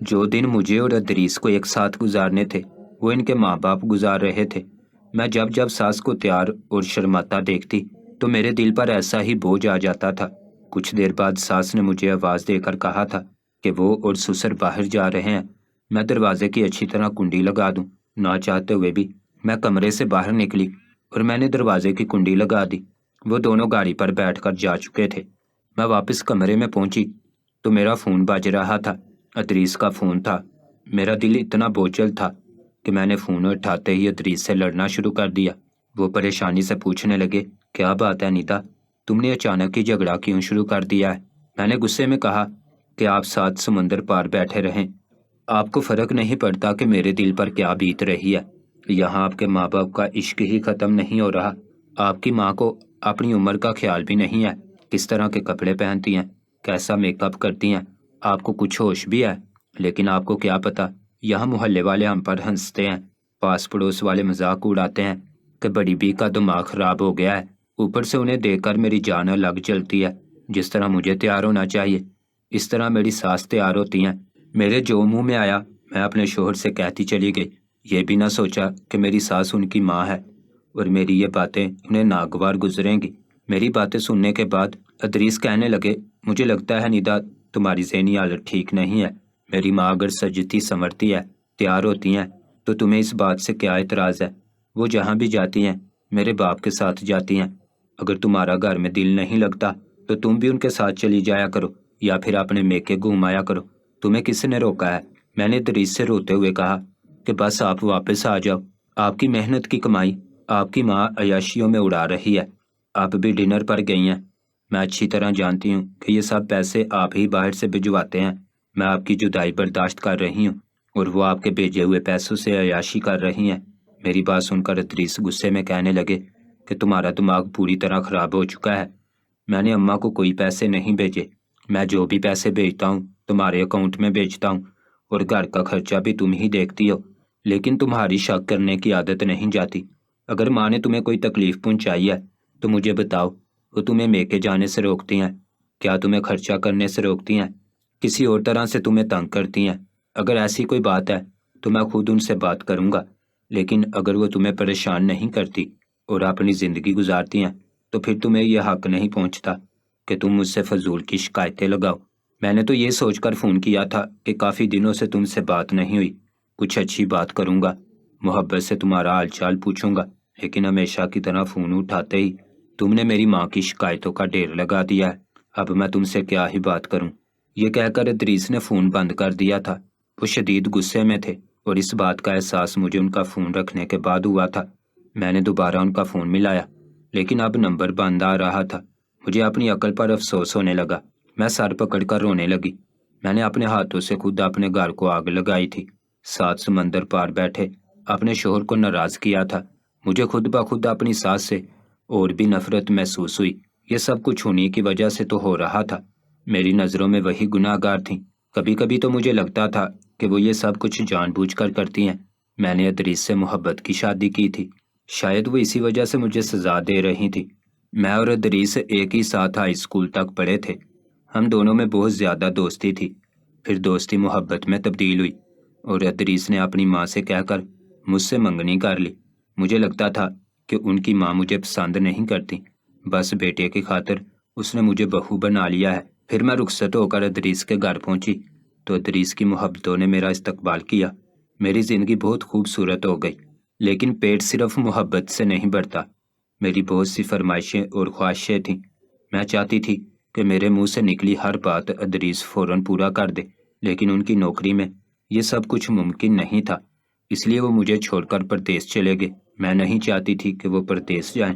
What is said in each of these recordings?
جو دن مجھے اور ادریس کو ایک ساتھ گزارنے تھے وہ ان کے ماں باپ گزار رہے تھے۔ میں جب جب ساس کو تیار اور شرماتا دیکھتی تو میرے دل پر ایسا ہی بوجھ آ جاتا تھا۔ کچھ دیر بعد ساس نے مجھے آواز دے کر کہا تھا کہ وہ اور سسر باہر جا رہے ہیں۔ میں دروازے کی اچھی طرح کنڈی لگا دوں، نہ چاہتے ہوئے بھی میں کمرے سے باہر نکلی اور میں نے دروازے کی کنڈی لگا دی۔ وہ دونوں گاڑی پر بیٹھ کر جا چکے تھے۔ میں واپس کمرے میں پہنچی تو میرا فون بج رہا تھا۔ ادریس کا فون تھا۔ میرا دل اتنا بوچھل تھا کہ میں نے فون اٹھاتے ہی ادریس سے لڑنا شروع کر دیا۔ وہ پریشانی سے پوچھنے لگے، کیا بات ہے نیتا، تم نے اچانک ہی جھگڑا کیوں شروع کر دیا ہے؟ میں نے غصے میں کہا کہ آپ سات سمندر پار بیٹھے رہیں، آپ کو فرق نہیں پڑتا کہ میرے دل پر کیا بیت رہی ہے۔ یہاں آپ کے ماں باپ کا عشق ہی ختم نہیں ہو رہا۔ آپ کی ماں کو اپنی عمر کا خیال بھی نہیں ہے، کس طرح کے کپڑے پہنتی ہیں، کیسا میک اپ کرتی ہیں، آپ کو کچھ ہوش بھی ہے؟ لیکن آپ کو کیا پتا، یہاں محلے والے ہم پر ہنستے ہیں، پاس پڑوس والے مذاق اڑاتے ہیں کہ بڑی بی کا دماغ خراب ہو گیا ہے۔ اوپر سے انہیں دیکھ کر میری جان الگ جلتی ہے۔ جس طرح مجھے تیار ہونا چاہیے اس طرح میری ساس تیار ہوتی ہیں۔ میرے جو منہ میں آیا میں اپنے شوہر سے کہتی چلی گئی، یہ بھی نہ سوچا کہ میری ساس ان کی ماں ہے اور میری یہ باتیں انہیں ناگوار گزریں گی۔ میری باتیں سننے کے بعد ادریس کہنے لگے، مجھے لگتا ہے نیدا تمہاری ذہنی حالت ٹھیک نہیں ہے۔ میری ماں اگر سجتی سنورتی ہے، تیار ہوتی ہیں، تو تمہیں اس بات سے کیا اعتراض ہے؟ وہ جہاں بھی جاتی ہیں میرے باپ کے ساتھ جاتی ہیں۔ اگر تمہارا گھر میں دل نہیں لگتا تو تم بھی ان کے ساتھ چلی جایا کرو یا پھر اپنے میکے گھومایا کرو، تمہیں کس نے روکا ہے؟ میں نے ادریس سے روتے ہوئے کہا کہ بس آپ واپس آ جاؤ، آپ کی محنت کی کمائی آپ کی ماں عیاشیوں میں اڑا رہی ہے۔ آپ بھی ڈنر پر گئی ہیں، میں اچھی طرح جانتی ہوں کہ یہ سب پیسے آپ ہی باہر سے بھجواتے ہیں۔ میں آپ کی جدائی برداشت کر رہی ہوں اور وہ آپ کے بھیجے ہوئے پیسوں سے عیاشی کر رہی ہیں۔ میری بات سن کر ادریس غصے میں کہنے لگے کہ تمہارا دماغ پوری طرح خراب ہو چکا ہے۔ میں نے اماں کو کوئی پیسے نہیں بھیجے، میں جو بھی پیسے بھیجتا ہوں تمہارے اکاؤنٹ میں بھیجتا ہوں اور گھر کا خرچہ بھی تم ہی دیکھتی ہو، لیکن تمہاری شک کرنے کی عادت نہیں جاتی۔ اگر ماں نے تمہیں کوئی تکلیف پہنچائی ہے تو مجھے بتاؤ، وہ تمہیں میکے جانے سے روکتی ہیں؟ کیا تمہیں خرچہ کرنے سے روکتی ہیں؟ کسی اور طرح سے تمہیں تنگ کرتی ہیں؟ اگر ایسی کوئی بات ہے تو میں خود ان سے بات کروں گا، لیکن اگر وہ تمہیں پریشان نہیں کرتی اور اپنی زندگی گزارتی ہیں تو پھر تمہیں یہ حق نہیں پہنچتا کہ تم مجھ سے فضول کی شکایتیں لگاؤ۔ میں نے تو یہ سوچ کر فون کیا تھا کہ کافی دنوں سے تم سے بات نہیں ہوئی، کچھ اچھی بات کروں گا، محبت سے تمہارا حال چال پوچھوں گا، لیکن ہمیشہ کی طرح فون اٹھاتے ہی تم نے میری ماں کی شکایتوں کا ڈھیر لگا دیا ہے۔ اب میں تم سے کیا ہی بات کروں؟ یہ کہہ کر ادریس نے فون بند کر دیا تھا۔ وہ شدید غصے میں تھے اور اس بات کا احساس مجھے ان کا فون رکھنے کے بعد ہوا تھا۔ میں نے دوبارہ ان کا فون ملایا لیکن اب نمبر بند آ رہا تھا۔ مجھے اپنی عقل پر افسوس ہونے لگا۔ میں سر پکڑ کر رونے لگی۔ میں نے اپنے ہاتھوں سے خود اپنے گھر کو آگ لگائی تھی۔ سات سمندر پار بیٹھے اپنے شوہر کو ناراض کیا تھا۔ مجھے خود بخود اپنی ساس سے اور بھی نفرت محسوس ہوئی۔ یہ سب کچھ انہی کی وجہ سے تو ہو رہا تھا۔ میری نظروں میں وہی گناہ گار تھیں۔ کبھی کبھی تو مجھے لگتا تھا کہ وہ یہ سب کچھ جان بوجھ کر کرتی ہیں۔ میں نے ادریس سے محبت کی شادی کی تھی، شاید وہ اسی وجہ سے مجھے سزا دے رہی تھی۔ میں اور ادریس ایک ہی ساتھ ہائی اسکول تک پڑھے تھے۔ ہم دونوں میں بہت زیادہ دوستی تھی، پھر دوستی محبت میں تبدیل ہوئی اور ادریس نے اپنی ماں سے کہہ کر مجھ سے منگنی کر لی۔ مجھے لگتا تھا کہ ان کی ماں مجھے پسند نہیں کرتی، بس بیٹے کی خاطر اس نے مجھے بہو بنا لیا ہے۔ پھر میں رخصت ہو کر ادریس کے گھر پہنچی تو ادریس کی محبتوں نے میرا استقبال کیا۔ میری زندگی بہت خوبصورت ہو گئی، لیکن پیٹ صرف محبت سے نہیں بھرتا۔ میری بہت سی فرمائشیں اور خواہشیں تھیں۔ میں چاہتی تھی کہ میرے منہ سے نکلی ہر بات ادریس فوراً پورا کر دے، لیکن ان کی نوکری میں یہ سب کچھ ممکن نہیں تھا، اس لیے وہ مجھے چھوڑ کر پردیس چلے گئے۔ میں نہیں چاہتی تھی کہ وہ پردیس جائیں،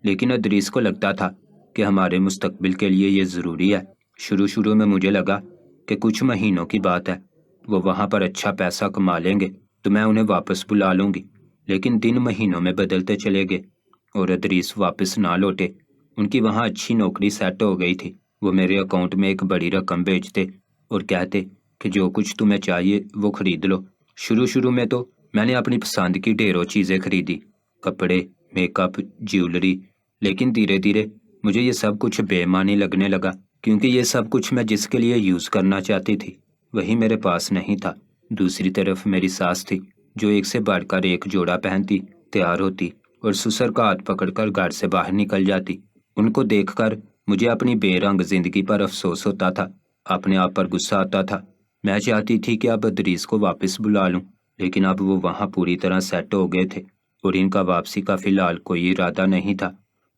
لیکن ادریس کو لگتا تھا کہ ہمارے مستقبل کے لیے یہ ضروری ہے۔ شروع میں مجھے لگا کہ کچھ مہینوں کی بات ہے، وہ وہاں پر اچھا پیسہ کما لیں گے تو میں انہیں واپس بلا لوں گی، لیکن دن مہینوں میں بدلتے چلے گئے اور ادریس واپس نہ لوٹے۔ ان کی وہاں اچھی نوکری سیٹ ہو گئی تھی۔ وہ میرے اکاؤنٹ میں ایک بڑی رقم بھیجتے اور کہتے کہ جو کچھ تمہیں چاہیے وہ خرید لو۔ شروع میں تو میں نے اپنی پسند کی ڈھیروں چیزیں خریدی، کپڑے، میک اپ، جیولری، لیکن دھیرے دھیرے مجھے یہ سب کچھ بے معنی لگنے لگا، کیونکہ یہ سب کچھ میں جس کے لیے یوز کرنا چاہتی تھی وہی میرے پاس نہیں تھا۔ دوسری طرف میری ساس تھی جو ایک سے بڑھ کر ایک جوڑا پہنتی، تیار ہوتی اور سسر کا ہاتھ پکڑ کر گھر سے باہر نکل جاتی۔ ان کو دیکھ کر مجھے اپنی بے رنگ زندگی پر افسوس ہوتا تھا، اپنے آپ پر غصہ آتا تھا۔ میں چاہتی تھی کہ اب ادریس کو واپس بلا لوں، لیکن اب وہ وہاں پوری طرح سیٹ ہو گئے تھے اور ان کا واپسی کا فی الحال کوئی ارادہ نہیں تھا۔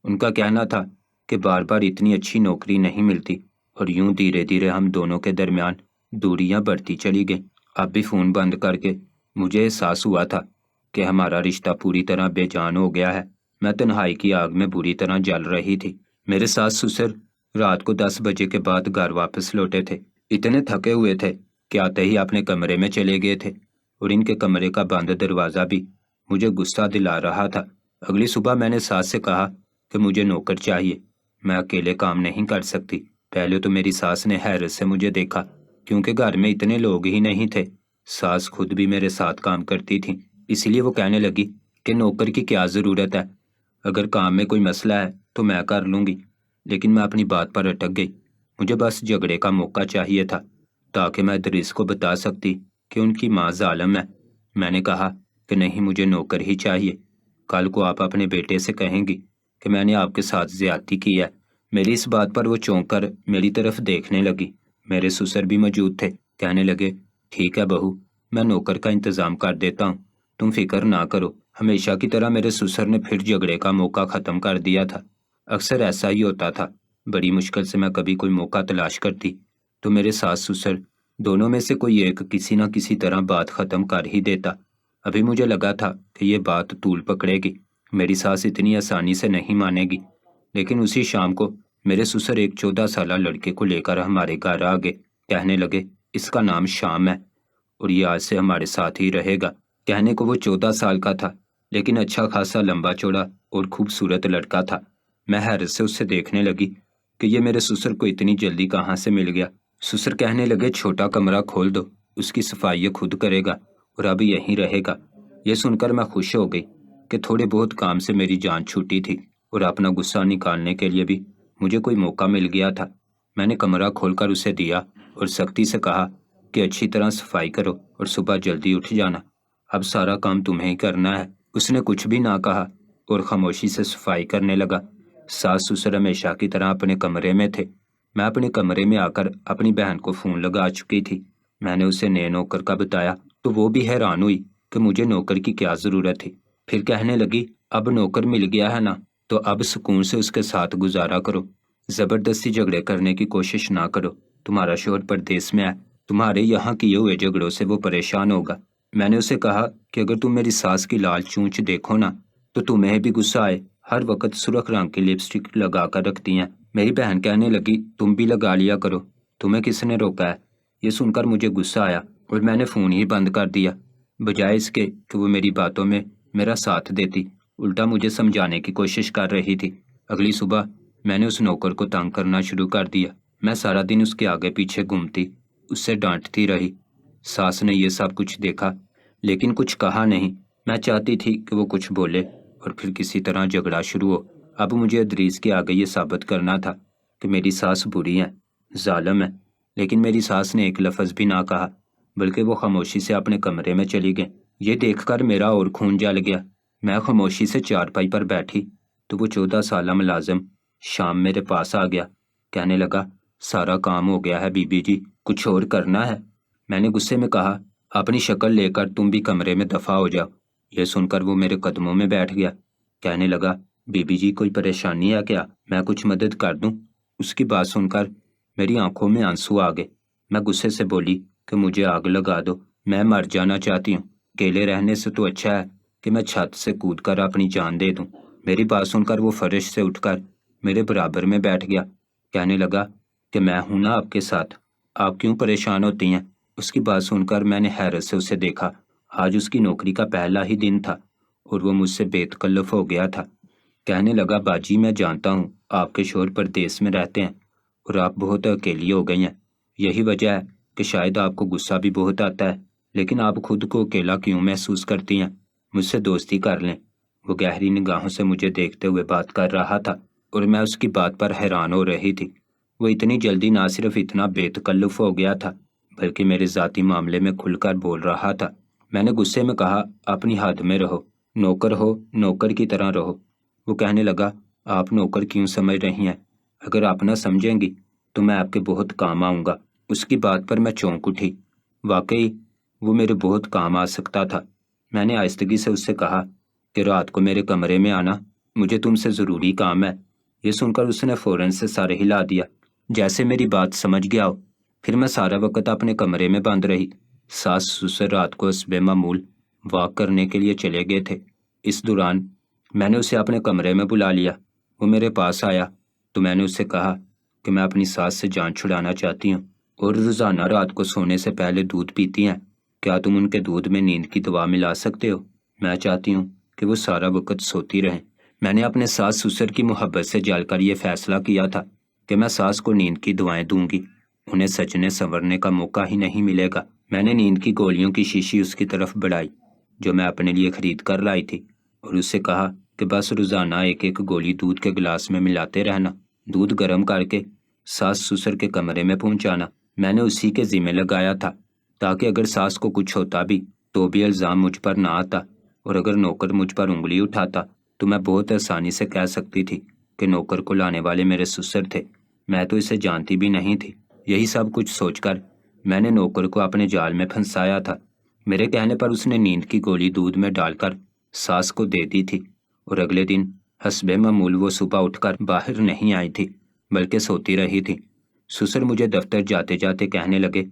ان کا کہنا تھا کہ بار بار اتنی اچھی نوکری نہیں ملتی، اور یوں دھیرے دھیرے ہم دونوں کے درمیان دوریاں بڑھتی چلی گئیں۔ اب بھی فون بند کر کے مجھے احساس ہوا تھا کہ ہمارا رشتہ پوری طرح بے جان ہو گیا ہے۔ میں تنہائی کی آگ میں بری طرح جل رہی تھی۔ میرے ساس سسر رات کو 10 بجے کے بعد گھر واپس لوٹے تھے۔ اتنے تھکے ہوئے تھے کہ آتے ہی اپنے کمرے میں چلے گئے تھے، اور ان کے کمرے کا بند دروازہ بھی مجھے غصہ دلا رہا تھا۔ اگلی صبح میں نے ساس سے کہا کہ مجھے نوکر چاہیے، میں اکیلے کام نہیں کر سکتی۔ پہلے تو میری ساس نے حیرت سے مجھے دیکھا، کیونکہ گھر میں اتنے لوگ ہی نہیں تھے۔ ساس خود بھی میرے ساتھ کام کرتی تھی، اس لیے وہ کہنے لگی کہ نوکر کی کیا ضرورت ہے، اگر کام میں کوئی مسئلہ ہے تو میں کر لوں گی۔ لیکن میں اپنی بات پر اٹک گئی۔ مجھے بس جھگڑے کا موقع چاہیے تھا تاکہ میں ادریس کو بتا سکتی کہ ان کی ماں ظالم ہے۔ میں نے کہا کہ نہیں، مجھے نوکر ہی چاہیے۔ کل کو آپ اپنے بیٹے سے کہیں گی کہ میں نے آپ کے ساتھ زیادتی کی ہے۔ میری اس بات پر وہ چونک کر میری طرف دیکھنے لگی۔ میرے سسر بھی موجود تھے، کہنے لگے ٹھیک ہے بہو، میں نوکر کا انتظام کر دیتا ہوں، تم فکر نہ کرو۔ ہمیشہ کی طرح میرے سسر نے پھر جھگڑے کا موقع ختم کر دیا تھا۔ اکثر ایسا ہی ہوتا تھا، بڑی مشکل سے میں کبھی کوئی موقع تلاش کرتی تو میرے ساس سسر دونوں میں سے کوئی ایک کسی نہ کسی طرح بات ختم کر ہی دیتا۔ ابھی مجھے لگا تھا کہ یہ بات طول پکڑے گی، میری ساس اتنی آسانی سے نہیں مانے گی، لیکن اسی شام کو میرے سسر ایک 14 سالہ لڑکے کو لے کر ہمارے گھر آ گئے۔ کہنے لگے اس کا نام شام ہے اور یہ آج سے ہمارے ساتھ ہی رہے گا۔ کہنے کو وہ 14 سال کا تھا، لیکن اچھا خاصا لمبا چوڑا اور خوبصورت لڑکا تھا۔ میں حیرت سے اس سے دیکھنے لگی کہ یہ میرے سسر کو اتنی جلدی کہاں سے مل گیا۔ سسر کہنے لگے چھوٹا کمرہ کھول دو، اس کی صفائی خود کرے گا اور اب یہیں رہے گا۔ یہ سن کر میں خوش ہو گئی کہ تھوڑے بہت کام سے میری جان چھوٹی تھی اور اپنا غصہ نکالنے کے لیے بھی مجھے کوئی موقع مل گیا تھا۔ میں نے کمرہ کھول کر اسے دیا اور سختی سے کہا کہ اچھی طرح صفائی کرو اور صبح جلدی اٹھ جانا، اب سارا کام تمہیں ہی کرنا ہے۔ اس نے کچھ بھی نہ کہا اور خاموشی سے صفائی کرنے لگا۔ ساس سسر ہمیشہ کی طرح اپنے کمرے میں تھے۔ میں اپنے کمرے میں آ کر اپنی بہن کو فون لگا چکی تھی۔ میں نے اسے نئے نوکر کا بتایا تو وہ بھی حیران ہوئی کہ مجھے نوکر کی کیا ضرورت تھی۔ پھر کہنے لگی اب نوکر مل گیا ہے نا، تو اب سکون سے اس کے ساتھ گزارا کرو، زبردستی جھگڑے کرنے کی کوشش نہ کرو۔ تمہارا شوہر پردیس میں ہے، تمہارے یہاں کیے ہوئے جھگڑوں سے وہ پریشان ہوگا۔ میں نے اسے کہا کہ اگر تم میری ساس کی لال چونچ دیکھو نا تو تمہیں بھی غصہ آئے، ہر وقت سرخ رنگ کی لپسٹک لگا کر رکھتی ہیں۔ میری بہن کہنے لگی تم بھی لگا لیا کرو، تمہیں کس نے روکا ہے؟ یہ سن کر مجھے غصہ آیا اور میں نے فون ہی بند کر دیا، بجائے اس کے کہ وہ میری باتوں میں میرا ساتھ دیتی، الٹا مجھے سمجھانے کی کوشش کر رہی تھی۔ اگلی صبح میں نے اس نوکر کو تنگ کرنا شروع کر دیا۔ میں سارا دن اس کے آگے پیچھے گھومتی، اس سے ڈانٹتی رہی۔ ساس نے یہ سب کچھ دیکھا لیکن کچھ کہا نہیں۔ میں چاہتی تھی کہ وہ کچھ بولے اور پھر کسی طرح جھگڑا شروع ہو۔ اب مجھے ادریس کے آگے یہ ثابت کرنا تھا کہ میری ساس بری ہے، ظالم ہے، لیکن میری ساس نے ایک لفظ بھی نہ کہا، بلکہ وہ خاموشی سے اپنے کمرے میں چلی گئیں۔ یہ دیکھ کر میرا اور خون جل گیا۔ میں خاموشی سے چارپائی پر بیٹھی تو وہ 14 سالہ ملازم شام میرے پاس آ گیا۔ کہنے لگا سارا کام ہو گیا ہے بی بی جی، کچھ اور کرنا ہے؟ میں نے غصے میں کہا اپنی شکل لے کر تم بھی کمرے میں دفع ہو جاؤ۔ یہ سن کر وہ میرے قدموں میں بیٹھ گیا۔ کہنے لگا بی بی جی کوئی پریشانی ہے کیا، میں کچھ مدد کر دوں؟ اس کی بات سن کر میری آنکھوں میں آنسو آ گئے۔ میں غصے سے بولی کہ مجھے آگ لگا دو، میں مر جانا چاہتی ہوں، اکیلے رہنے سے تو اچھا ہے کہ میں چھت سے کود کر اپنی جان دے دوں۔ میری بات سن کر وہ فرش سے اٹھ کر میرے برابر میں بیٹھ گیا۔ کہنے لگا کہ میں ہوں نا آپ کے ساتھ، آپ کیوں پریشان ہوتی ہیں؟ اس کی بات سن کر میں نے حیرت سے اسے دیکھا۔ آج اس کی نوکری کا پہلا ہی دن تھا اور وہ مجھ سے بے تکلف ہو گیا تھا۔ کہنے لگا باجی میں جانتا ہوں آپ کے شوہر پردیس میں رہتے ہیں اور آپ بہت اکیلی ہو گئی ہیں، یہی وجہ ہے کہ شاید آپ کو غصہ بھی بہت آتا ہے، لیکن آپ خود کو اکیلا کیوں محسوس کرتی ہیں؟ مجھ سے دوستی کر لیں۔ وہ گہری نگاہوں سے مجھے دیکھتے ہوئے بات کر رہا تھا اور میں اس کی بات پر حیران ہو رہی تھی۔ وہ اتنی جلدی نہ صرف اتنا بے تکلف ہو گیا تھا بلکہ میرے ذاتی معاملے میں کھل کر بول رہا تھا۔ میں نے غصے میں کہا، اپنی حد میں رہو، نوکر ہو نوکر کی طرح رہو۔ وہ کہنے لگا، آپ نوکر کیوں سمجھ رہی ہیں؟ اگر آپ نہ سمجھیں گی تو میں آپ کے بہت کام آؤں گا۔ اس کی بات پر میں چونک اٹھی، واقعی وہ میرے بہت کام آ سکتا تھا۔ میں نے آہستگی سے اس سے کہا کہ رات کو میرے کمرے میں آنا، مجھے تم سے ضروری کام ہے۔ یہ سن کر اس نے فوراً سے سر ہلا دیا، جیسے میری بات سمجھ گیا ہو۔ پھر میں سارا وقت اپنے کمرے میں بند رہی۔ ساس سسر رات کو حسب معمول واک کرنے کے لیے چلے گئے تھے۔ اس دوران میں نے اسے اپنے کمرے میں بلا لیا۔ وہ میرے پاس آیا تو میں نے اسے کہا کہ میں اپنی ساس سے جان چھڑانا چاہتی ہوں اور روزانہ رات کو سونے سے پہلے دودھ پیتی ہیں۔ کیا تم ان کے دودھ میں نیند کی دوا ملا سکتے ہو؟ میں چاہتی ہوں کہ وہ سارا وقت سوتی رہیں۔ میں نے اپنے ساس سسر کی محبت سے جل کر یہ فیصلہ کیا تھا کہ میں ساس کو نیند کی دوائیں دوں گی، انہیں سجنے سنورنے کا موقع ہی نہیں ملے گا۔ میں نے نیند کی گولیوں کی شیشی اس کی طرف بڑھائی جو میں اپنے لیے خرید کر لائی تھی، اور اس سے کہا کہ بس روزانہ ایک ایک گولی دودھ کے گلاس میں ملاتے رہنا، دودھ گرم کر کے ساس سسر کے کمرے میں پہنچانا۔ میں نے اسی کے ذمہ لگایا تھا تاکہ اگر ساس کو کچھ ہوتا بھی تو بھی الزام مجھ پر نہ آتا، اور اگر نوکر مجھ پر انگلی اٹھاتا تو میں بہت آسانی سے کہہ سکتی تھی کہ نوکر کو لانے والے میرے سسر تھے۔ میں تو اسے جانتی بھی نہیں تھی۔ یہی سب کچھ سوچ کر میں نے نوکر کو اپنے جال میں پھنسایا تھا۔ میرے کہنے پر اس نے نیند کی گولی دودھ میں ڈال کر ساس کو دے دی تھی، اور اگلے دن حسب معمول وہ صبح اٹھ کر باہر نہیں آئی تھی بلکہ سوتی رہی تھی۔ سسر مجھے دفتر جاتے جاتے کہنے لگے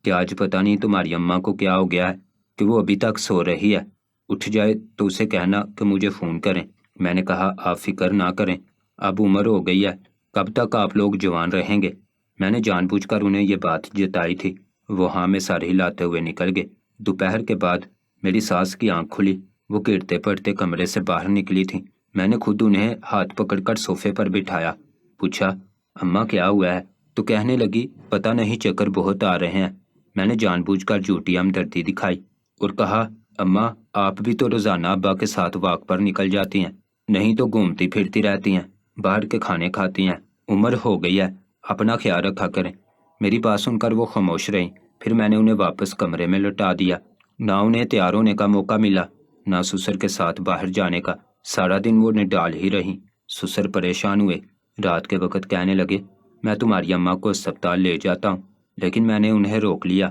کہ آج پتہ نہیں تمہاری اماں کو کیا ہو گیا ہے کہ وہ ابھی تک سو رہی ہے، اٹھ جائے تو اسے کہنا کہ مجھے فون کریں۔ میں نے کہا، آپ فکر نہ کریں، اب عمر ہو گئی ہے، کب تک آپ لوگ جوان رہیں گے؟ میں نے جان بوجھ کر انہیں یہ بات جتائی تھی۔ وہ ہاں میں سر ہلاتے ہوئے نکل گئے۔ دوپہر کے بعد میری ساس کی آنکھ کھلی، وہ گرتے پڑتے کمرے سے باہر نکلی تھیں۔ میں نے خود انہیں ہاتھ پکڑ کر صوفے پر بٹھایا، پوچھا، اماں کیا ہوا ہے؟ تو کہنے لگی، پتہ نہیں چکر بہت آ رہے ہیں۔ میں نے جان بوجھ کر جھوٹی ہمدردی دکھائی اور کہا، اماں آپ بھی تو روزانہ ابا کے ساتھ واک پر نکل جاتی ہیں، نہیں تو گھومتی پھرتی رہتی ہیں، باہر کے کھانے کھاتی ہیں، عمر ہو گئی ہے، اپنا خیال رکھا کریں۔ میری بات سن کر وہ خاموش رہیں۔ پھر میں نے انہیں واپس کمرے میں لوٹا دیا۔ نہ انہیں تیار ہونے کا موقع ملا، نہ سسر کے ساتھ باہر جانے کا۔ سارا دن وہ نڈال ہی رہیں۔ سسر پریشان ہوئے، رات کے وقت کہنے لگے، میں تمہاری اماں کو اسپتال لے جاتا ہوں، لیکن میں نے انہیں روک لیا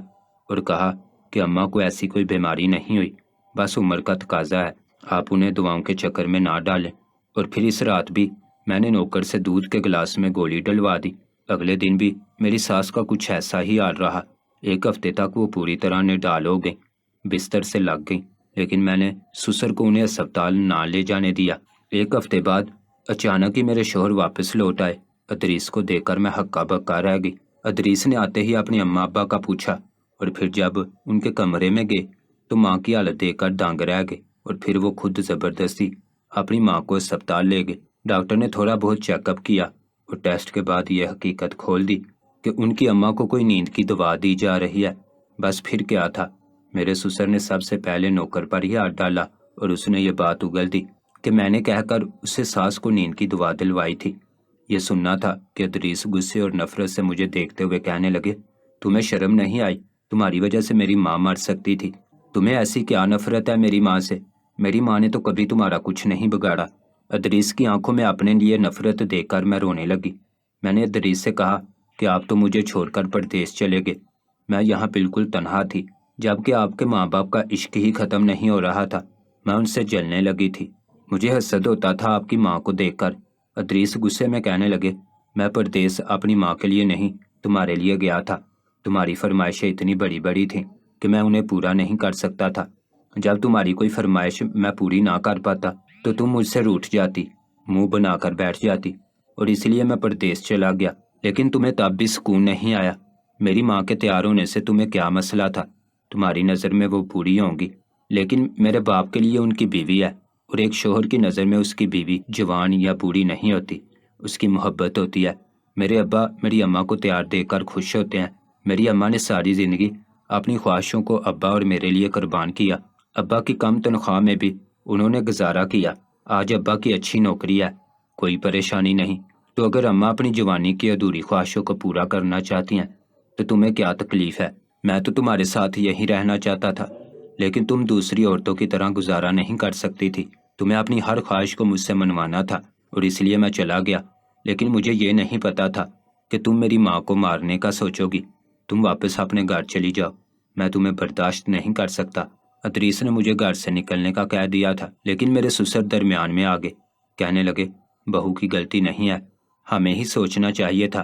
اور کہا کہ اماں کو ایسی کوئی بیماری نہیں ہوئی، بس عمر کا تقاضا ہے، آپ انہیں دواؤں کے چکر میں نہ ڈالیں۔ اور پھر اس رات بھی میں نے نوکر سے دودھ کے گلاس میں گولی ڈلوا دی۔ اگلے دن بھی میری ساس کا کچھ ایسا ہی حال رہا۔ ایک ہفتے تک وہ پوری طرح نڈال ہو گئیں، بستر سے لگ گئیں، لیکن میں نے سسر کو انہیں اسپتال نہ لے جانے دیا۔ ایک ہفتے بعد اچانک ہی میرے شوہر واپس لوٹ آئے۔ ادریس کو دیکھ کر میں ہکا بکا رہ گئی۔ ادریس نے آتے ہی اپنے اماں ابا کا پوچھا، اور پھر جب ان کے کمرے میں گئے تو ماں کی حالت دیکھ کر دنگ رہ گئے، اور پھر وہ خود زبردستی اپنی ماں کو اسپتال لے گئے۔ ڈاکٹر نے تھوڑا بہت چیک اپ کیا اور ٹیسٹ کے بعد یہ حقیقت کھول دی کہ ان کی اماں کو کوئی نیند کی دوا دی جا رہی ہے۔ بس پھر کیا تھا، میرے سسر نے سب سے پہلے نوکر پر ہی ہاتھ ڈالا اور اس نے یہ بات اگل دی کہ میں نے کہہ کر اسے ساس کو نیند کی دوا دلوائی تھی۔ یہ سننا تھا کہ ادریس غصے اور نفرت سے مجھے دیکھتے ہوئے کہنے لگے، تمہیں شرم نہیں آئی؟ تمہاری وجہ سے میری ماں مر سکتی تھی، تمہیں ایسی کیا نفرت ہے میری ماں سے؟ میری ماں نے تو کبھی تمہارا کچھ نہیں بگاڑا۔ ادریس کی آنکھوں میں اپنے لیے نفرت دیکھ کر میں رونے لگی۔ میں نے ادریس سے کہا کہ آپ تو مجھے چھوڑ کر پردیس چلے گئے، میں یہاں بالکل تنہا تھی، جبکہ آپ کے ماں باپ کا عشق ہی ختم نہیں ہو رہا تھا، میں ان سے جلنے لگی تھی، مجھے حسد ہوتا تھا آپ کی ماں کو دیکھ کر۔ ادریس غصے میں کہنے لگے، میں پردیس اپنی ماں کے لیے نہیں تمہارے لیے گیا تھا، تمہاری فرمائشیں اتنی بڑی بڑی تھیں کہ میں انہیں پورا نہیں کر سکتا تھا۔ جب تمہاری کوئی فرمائش میں پوری نہ کر پاتا تو تم مجھ سے روٹھ جاتی، منہ بنا کر بیٹھ جاتی، اور اس لیے میں پردیس چلا گیا۔ لیکن تمہیں تب بھی سکون نہیں آیا۔ میری ماں کے تیار ہونے سے تمہیں کیا مسئلہ تھا؟ تمہاری نظر میں وہ بوڑھی ہوں گی، لیکن میرے باپ کے لیے ان کی بیوی ہے، اور ایک شوہر کی نظر میں اس کی بیوی جوان یا بوڑھی نہیں ہوتی، اس کی محبت ہوتی ہے۔ میرے ابا میری اماں کو تیار دیکھ کر خوش ہوتے ہیں۔ میری اماں نے ساری زندگی اپنی خواہشوں کو ابا اور میرے لیے قربان کیا۔ ابا کی کم تنخواہ میں بھی انہوں نے گزارا کیا۔ آج ابا کی اچھی نوکری ہے، کوئی پریشانی نہیں۔ تو اگر اماں اپنی جوانی کی ادھوری خواہشوں کو پورا کرنا چاہتی ہیں تو تمہیں کیا تکلیف ہے؟ میں تو تمہارے ساتھ یہی رہنا چاہتا تھا، لیکن تم دوسری عورتوں کی طرح گزارا نہیں کر سکتی تھی۔ تمہیں اپنی ہر خواہش کو مجھ سے منوانا تھا اور اس لیے میں چلا گیا، لیکن مجھے یہ نہیں پتا تھا کہ تم میری ماں کو مارنے کا سوچو گی۔ تم واپس اپنے گھر چلی جاؤ، میں تمہیں برداشت نہیں کر سکتا۔ ادریس نے مجھے گھر سے نکلنے کا کہہ دیا تھا، لیکن میرے سسر درمیان میں آ گئے، کہنے لگے بہو کی غلطی نہیں ہے، ہمیں ہی سوچنا چاہیے تھا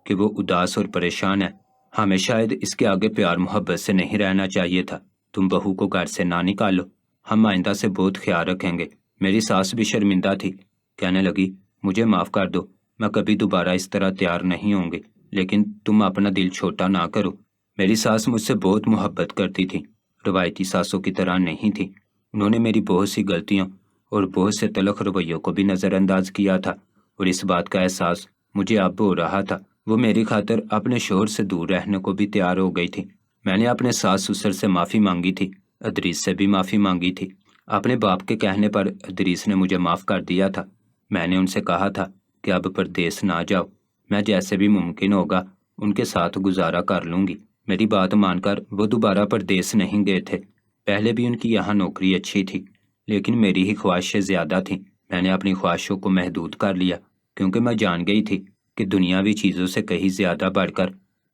کہ وہ اداس اور پریشان ہے، ہمیں شاید اس کے آگے پیار محبت سے نہیں رہنا چاہیے تھا۔ تم بہو کو گھر سے نہ نکالو، ہم آئندہ سے بہت خیال رکھیں گے۔ میری ساس بھی شرمندہ تھی، کہنے لگی مجھے معاف کر دو، میں کبھی دوبارہ اس طرح تیار نہیں ہوں گی، لیکن تم اپنا دل چھوٹا نہ کرو۔ میری ساس مجھ سے بہت محبت کرتی تھی، روایتی ساسوں کی طرح نہیں تھی۔ انہوں نے میری بہت سی غلطیوں اور بہت سے تلخ رویوں کو بھی نظر انداز کیا تھا، اور اس بات کا احساس مجھے اب ہو رہا تھا۔ وہ میری خاطر اپنے شوہر سے دور رہنے کو بھی تیار ہو گئی تھی۔ میں نے اپنے ساس سسر سے معافی مانگی تھی، ادریس سے بھی معافی مانگی تھی۔ اپنے باپ کے کہنے پر ادریس نے مجھے معاف کر دیا تھا۔ میں نے ان سے کہا تھا کہ اب پردیس نہ جاؤ، میں جیسے بھی ممکن ہوگا ان کے ساتھ گزارا کر لوں گی۔ میری بات مان کر وہ دوبارہ پردیس نہیں گئے تھے۔ پہلے بھی ان کی یہاں نوکری اچھی تھی، لیکن میری ہی خواہشیں زیادہ تھیں۔ میں نے اپنی خواہشوں کو محدود کر لیا، کیونکہ میں جان گئی تھی کہ دنیاوی چیزوں سے کہیں زیادہ بڑھ کر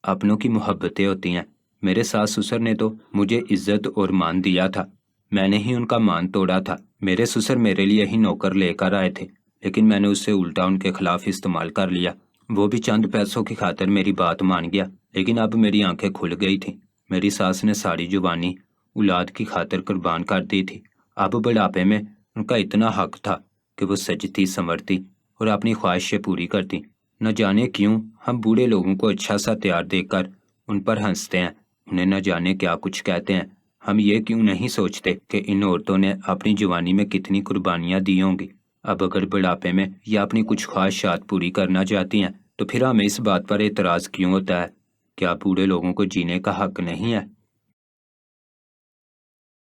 اپنوں کی محبتیں ہوتی ہیں۔ میرے ساس سسر نے تو مجھے عزت اور مان دیا تھا، میں نے ہی ان کا مان توڑا تھا۔ میرے سسر میرے لیے ہی نوکر لے کر آئے تھے، لیکن میں نے اس سے الٹا ان کے خلاف استعمال کر لیا۔ وہ بھی چند پیسوں کی خاطر میری بات مان گیا، لیکن اب میری آنکھیں کھل گئی تھیں۔ میری ساس نے ساری جوانی اولاد کی خاطر قربان کر دی تھی۔ اب بڑھاپے میں ان کا اتنا حق تھا کہ وہ سجتی سنورتی اور اپنی خواہشیں پوری کرتی۔ نہ جانے کیوں ہم بوڑھے لوگوں کو اچھا سا تیار دیکھ کر ان پر ہنستے ہیں، انہیں نہ جانے کیا کچھ کہتے ہیں۔ ہم یہ کیوں نہیں سوچتے کہ ان عورتوں نے اپنی جوانی میں کتنی قربانیاں دی ہوں گی؟ اب اگر بڑھاپے میں یا اپنی کچھ خواہشات پوری کرنا چاہتی ہیں تو پھر ہمیں اس بات پر اعتراض کیوں ہوتا ہے؟ کیا بوڑھے لوگوں کو جینے کا حق نہیں ہے؟